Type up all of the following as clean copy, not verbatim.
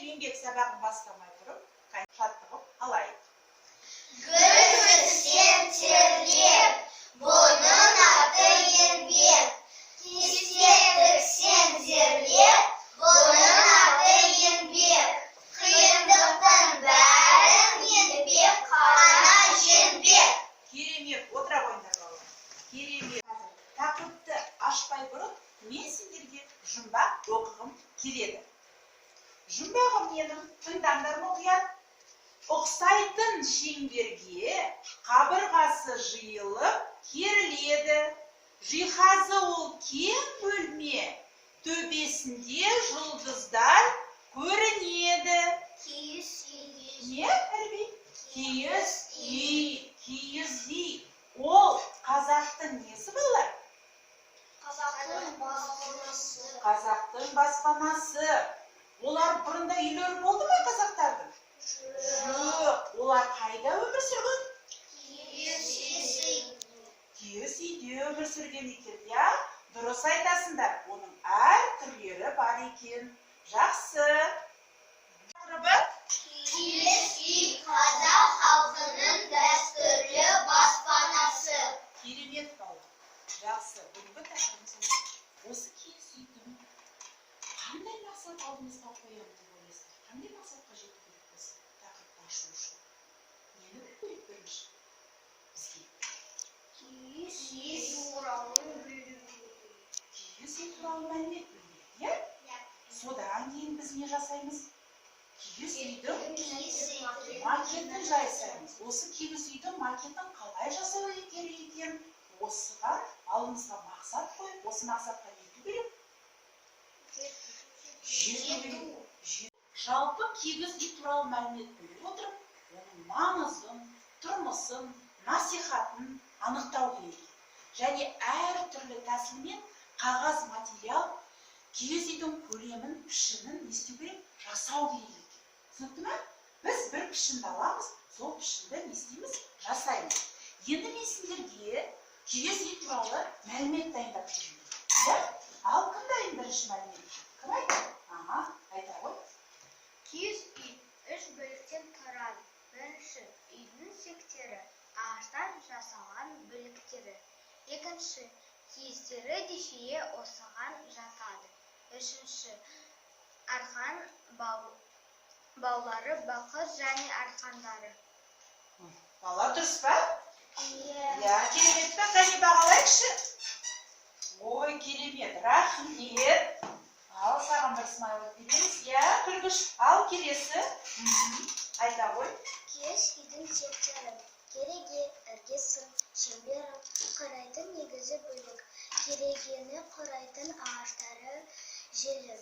еңбек сабағын бастамай тұрып, жаттығып алайық. Гүл өссем терлеп, бұның аты еңбек. Кесте тіксем зерлеп, бұның аты еңбек. Қиындықтың бәрін еңбек қана жеңбек. Керемет, отыра қойыңдар балалар. Керемет. Тақырыпты ашпай бұрын, мен сендерге жұмбақ оқығым келеді. Жұмбағым менің, тыңдаңдар мұқият. Ұқсайтын шеңберге қабырғасы жиылып керіледі. Жиһазы ол кең бөлме, төбесінде жұлдыздар көрінеді. Киіз Не, Әрби? Киіз үй, киіз үй. Ол қазақтың несі балалар? Қазақтың баспанасы. Қазақтың баспанасы. Олар бұрында үйлер болды ма қазақтардың? Жоқ. Олар қайда өмір сүрген? Киіз үйде өмір сүрген екен, я? Дұрыс айтасыңдар. Оның әр түрлері бар екен. Жақсы. Тақырыбы? Киіз үй қазақ халқының дәстүрлі баспанасы. Керемет балалар. Жақсы. Бүгінгі тақырыбымыз осы киіз үйдің қандай мақсат алдымызға қоямыз деп ойлайсыздар? Қандай мақсатқа жету керек осы тақырыпты ашу үшін? Нені білу керек бірінші? Бізге. Киіз үй туралы білу. Киіз үй туралы мәлімет білу керек, иә? Содан кейін біз не жасаймыз? Киіз үйдің макетін жасаймыз. Осы киіз үйдің макетін қалай жасау керек екен? Осыған алдымызға мақсат қойып, осы мақсатқа жету керек. Жалпы киіз үй туралы мәлімет біле отырып, оның маңызын, тұрмысын, насихатын анықтау керек. Және әр түрлі тәсілмен қағаз материал киіз үйдің көлемін, пішінін не істеу керек? Жасау керек екен. Түсінікті ме? Біз бір пішінді аламыз, сол пішінді не істейміз? Жасаймыз. Енді мен сендерге киіз үй туралы мәлімет дайындап жүрмін. Ал кім дайын бірінші мәлімет? Кім айтады? Айта ғой. Киіз үй 3 бөліктен тұрады. Бірінші, үйдің сектері, ағаштан жасалған бөліктері. Екінші, киіздері дешие осыған жатады. Үшінші, арқан баулары, бақыр және арқандары. Бала дұрыс па? Иә. Керемет па? Қане бағалайықшы. Ой, керемет. Рахмет. Ал, саған бір смайлық береміз. Иә, күлгіш. Ал, келесі. Айта ғой. Киіз үйдің тектері. Кереге, іргесі, шеңбері, құрайтын негізі бөлік. Керегені құрайтын ағаштары желі.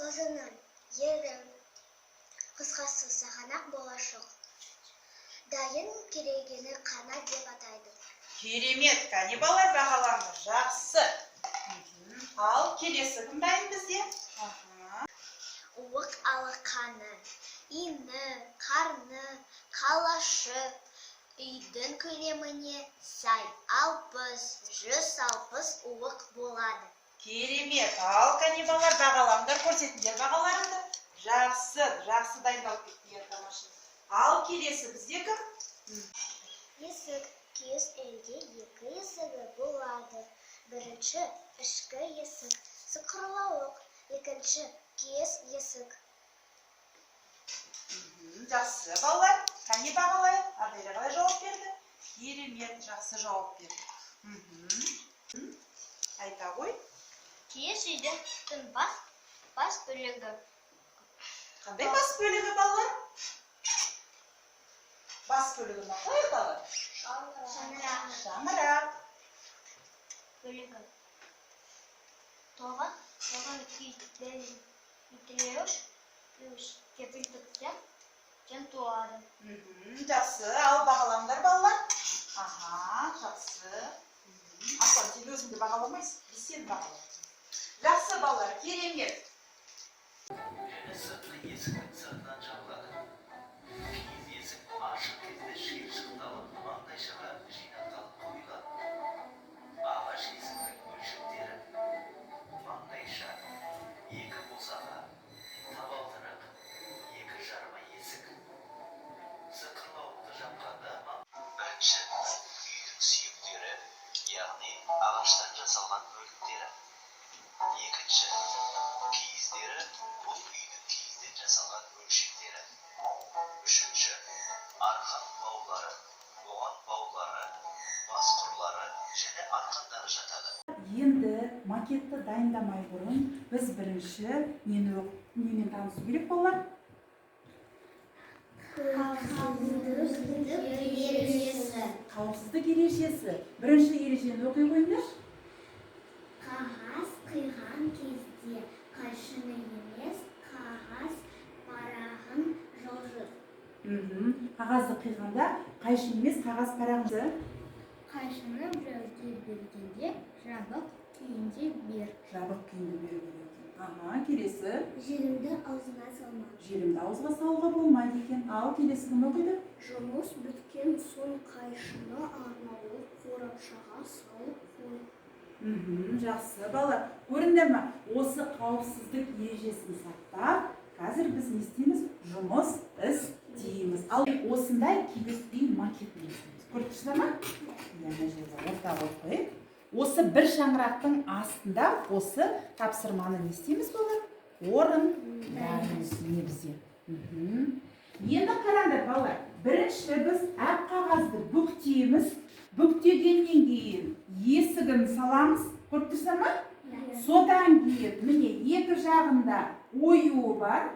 Ұзыны, ері, қысқасы сағанақ болашық. Дайын керегені қанат деп атайды. Керемет. Қане балалар бағаланды. Жақсы. Ал, келесі кім дайын бізде? Уық алақаны, иіні, қарны, қалашы. Үйдің көлеміне сай 60-160 уық болады. Керемет. Ал, қане балалар бағаландар, көрсетіңдер бағаларыңды. Жақсы. Жақсы дайындалып кеттіңдер тамаша. Ал, келесі бізде кім? Есік. Киіз үйде 2 есігі болады. Бірінші, ішкі есік, сықырлауық. Екінші, киіз есік. Жақсы, балалар. Қане бағалайық? Ардайра қалай жауап берді? Керемет, жақсы жауап берді. Айта ғой. Киіз үйдің бас бөлігі. Қандай бас бөлігі, балалар? Бас бөлігі қалай балалар? Шаңырақ. Бөлігі. Тоған күйттері үш кепілдікте жан туады. Жақсы, ал бағалаңдар, балалар. Жақсы. Аслан, сен өзіңді бағаламайсың, біз сені бағаламыз. Жақсы, балалар, керемет. Сыртқы есіктің сыртынан жабылады. Киіз есік ашық кезде шиыршықталып, маңдайшаға жинақталып қойылады. Ағаш есіктің бөлшектері маңдайша, екі босаға, табалдырық, енді макетті дайындамай бұрын біз бірінші немен танысу керек балалар? Қауіпсіздік ережесі. Бірінші ережені оқи қойыңдар. Қағаз қиған кезде қайшыны емес, қағаз парағын жылжыт. Қағазды қиғанда қайшыны емес, қағаз парағын. Қайшыны біреуге бергенде жабық күйінде бер. Жабық күйінде беру керек. Келесі. Желімді аузына салма. Желімді ауызға салуға болмайды екен. Ал келесі кім оқиды? Жұмыс біткен соң қайшыны арнаулы қорапшаға салып қой. Жақсы балалар. Көрінді ме? Осы қауіпсіздік ережесін сақтап, қазір біз не істейміз? Жұмыс істейміз. Ал осындай кигіз-үй макетін жасаймыз. Көріп тұрсыздар ма? Ортаға қойып. Осы бір шаңырақтың астында осы тапсырманы не істейміз балалар? Орындаймыз негізі. Енді қараңдар балалар. Бірінші біз ақ қағазды бүктейміз. Бүктегеннен кейін есігін саламыз. Көріп тұрсыздар ма? Содан кейін міне екі жағында оюы бар.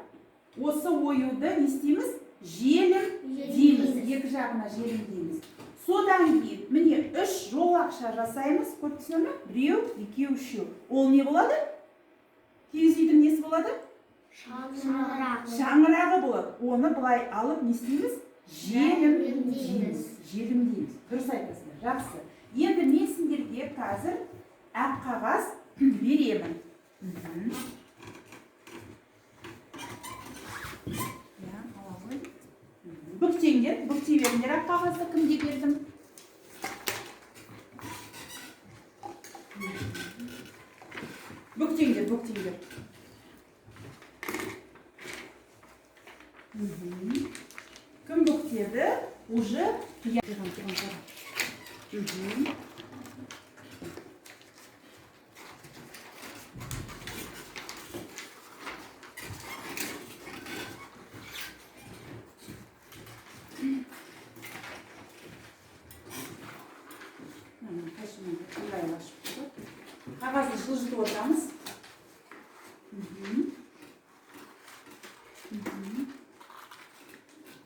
Осы оюды не істейміз? Желім дейміз. Екі жағына желім дейміз. Содан кейін міне 3 жолақша жасаймыз. Көріп тұрсыздар ма? Біреу, екеу, үшеу. Ол не болады? Кигіз үйдің несі болады? Шаңырағы болады. Оны былай алып не істейміз? Желім дейміз. Желім дейміз. Дұрыс айтасыңдар. Жақсы. Енді мен сендерге қазір ақ қағаз беремін. Бүктеңдер, бүктей беріңдер ақ қағазды. Кімге бердім? Бүктеңдер, бүктеңдер. Кім бүктеді? Уже қағазды жылжытып отырамыз.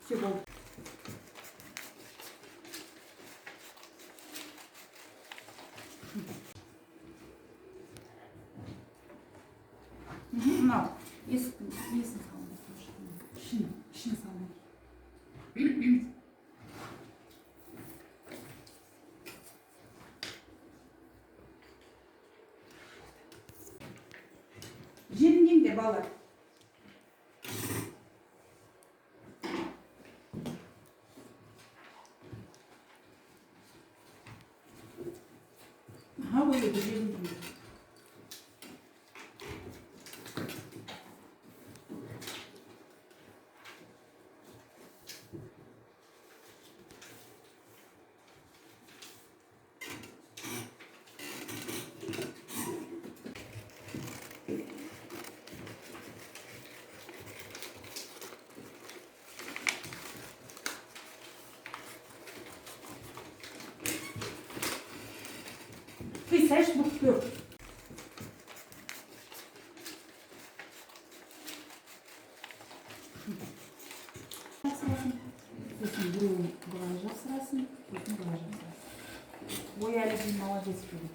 Все болды. Мынау несін салды? Ішін салды. Желімдеңдер балалар. Böyle желімдеңдер. Қисайш бүктір. Сосын біреуін бұлай жақсырасын, сосын бұлай жақсырасын. Ой, әлі бір молодец болды.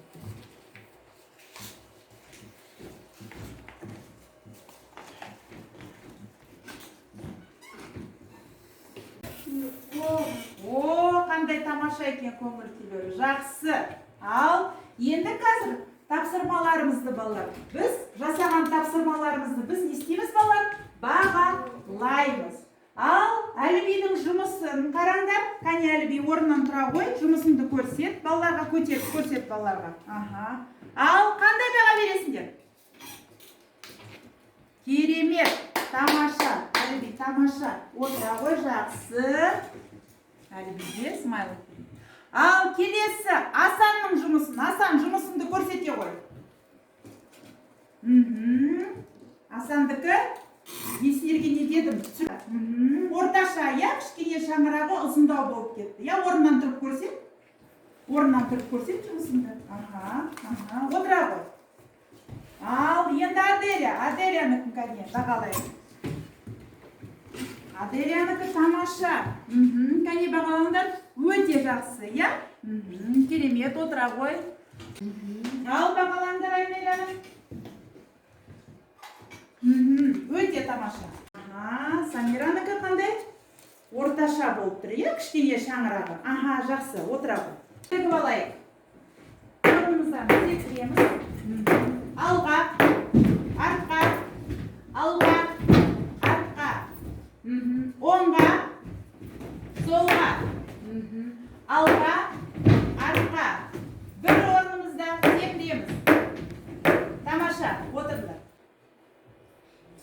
Қандай тамаша екен көңіл күйлері. Жақсы. Ал енді қазір тапсырмаларымызды балалар. Біз жасаған тапсырмаларымызды біз не істейміз балалар? Бағалаймыз. Ал Әлібидің жұмысын қараңдар. Қане Әліби орнынан тұра қой, жұмысыңды көрсет. Балаларға көтеріп көрсет балаларға. Ал қандай баға бересіңдер? Керемет, тамаша. Әліби тамаша. Отыра қой, жақсы. Әлібиге смайлы. Ал келесі Асанның жұмысын. Асан жұмысыңды көрсете қой. Асандікі есінерге не дедім? Орташа, я кішкене шаңырағы ұзындау болып кетті. Я орнынан тұрып көрсет. Орнынан тұрып көрсет жұмысыңды. Отыра қой. Аделянікі кәне бағалайық. Аделянікі тамаша. Кәне бағалаңдар, өте жақсы, иә? Керемет, отыра ғой. Ал бағалаңдар Айнеляні. Өте тамаша. Самиранікі қандай? Орташа болып тұр, иә? Кішкене шаңырағы. Жақсы, отыра ғой. Тегіп алайық. Орнымыздан секіреміз. Алға, артқа, алға, артқа. Оңға, солға. Алға, артқа. Бір орнымызда секіреміз. Тамаша, отырыңдар.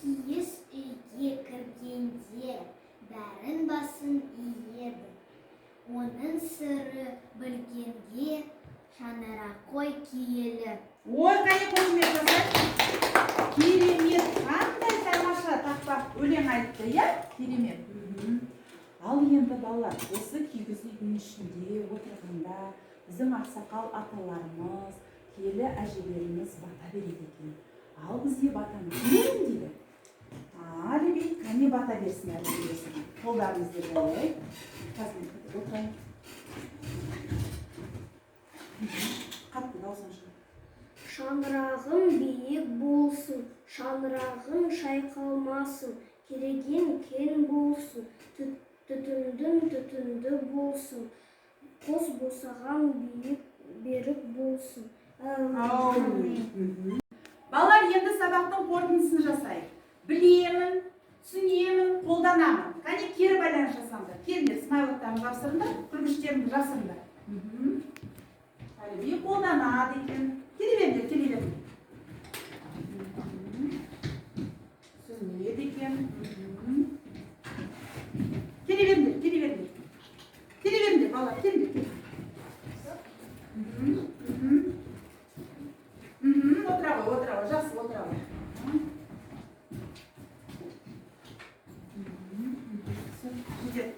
Киіз үйге кіргенде бәрін басын иеді. Оның сыры білгенге шаңырақ қой киелі. Ой, қане қошемет жасай. Керемет, қандай тамаша тақпақ өлең айтты, иә? Керемет. Ал енді балалар, осы кигіз үйдің ішінде отырғанда біздің ақсақал аталарымыз, киелі әжелеріміз бата береді екен. Ал бізге батаны беремін дейді. Әлібей, қане бата берсін әрі. Қолдарыңызды жайлай. Қазір отырайын. Қатты даусын шығар. Шаңырағың биік болсын, шаңырағың шайқалмасын, кереген кен болсын, түтінді болсын, қос босаған берік болсын. Балалар, енді сабақтың қорытындысын жасайық. Білемін, түсінемін, қолданамын. Қане кері байланыс жасаңдар. Келіңдер, смайлықтарын жапсырыңдар, күлгіштеріңді жасырыңдар. Әлібей қолданады екен. Келе беріңдер. Түсінеді екен. Келе беріңдер, балалар, келіңдер. Отыра ғой, жақсы отыра ғой. Жетеді.